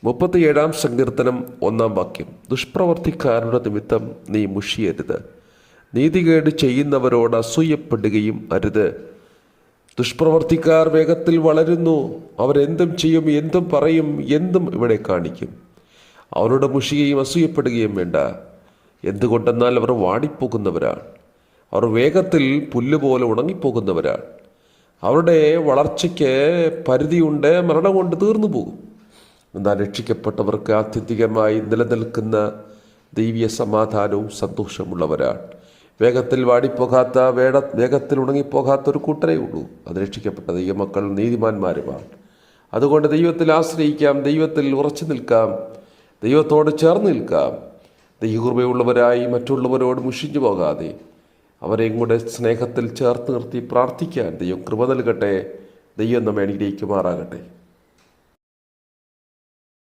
37 സങ്കീർത്തനം 1 ദുഷ്പ്രവർത്തിക്കാരുടെ നിമിത്തം നീ മുഷിയരുത്, നീതികേട് ചെയ്യുന്നവരോട് അസൂയപ്പെടുകയും അരുത്. ദുഷ്പ്രവർത്തിക്കാർ വേഗത്തിൽ വളരുന്നു, അവരെന്തും ചെയ്യും, എന്തും പറയും, എന്തും ഇവിടെ കാണിക്കും. അവരോട് മുഷിയുകയും അസൂയപ്പെടുകയും വേണ്ട. എന്തുകൊണ്ടെന്നാൽ അവർ വാടിപ്പോകുന്നവരാണ്, അവർ വേഗത്തിൽ പുല്ലുപോലെ ഉണങ്ങിപ്പോകുന്നവരാണ്. അവരുടെ വളർച്ചയ്ക്ക് പരിധിയുണ്ട്, മരണം കൊണ്ട് തീർന്നു പോകും. എന്നാൽ രക്ഷിക്കപ്പെട്ടവർക്ക് ആത്യന്തികമായി നിലനിൽക്കുന്ന ദൈവീയ സമാധാനവും സന്തോഷമുള്ളവരാണ്. വേഗത്തിൽ വാടിപ്പോകാത്ത, വേഗത്തിൽ ഉണങ്ങിപ്പോകാത്ത ഒരു കൂട്ടരേ ഉള്ളൂ. അത് രക്ഷിക്കപ്പെട്ട ദൈവമക്കൾ നീതിമാന്മാരുമാണ്. അതുകൊണ്ട് ദൈവത്തിൽ ആശ്രയിക്കാം, ദൈവത്തിൽ ഉറച്ചു നിൽക്കാം, ദൈവത്തോട് ചേർന്ന് നിൽക്കാം. ദൈവകൃപയുള്ളവരായി മറ്റുള്ളവരോട് മുഷിഞ്ഞു പോകാതെ അവരെയും കൂടെ സ്നേഹത്തിൽ ചേർത്ത് നിർത്തി പ്രാർത്ഥിക്കാൻ ദൈവം കൃപ നൽകട്ടെ. ദൈവം നമ്മെ അനുഗ്രഹിക്കുമാറാകട്ടെ.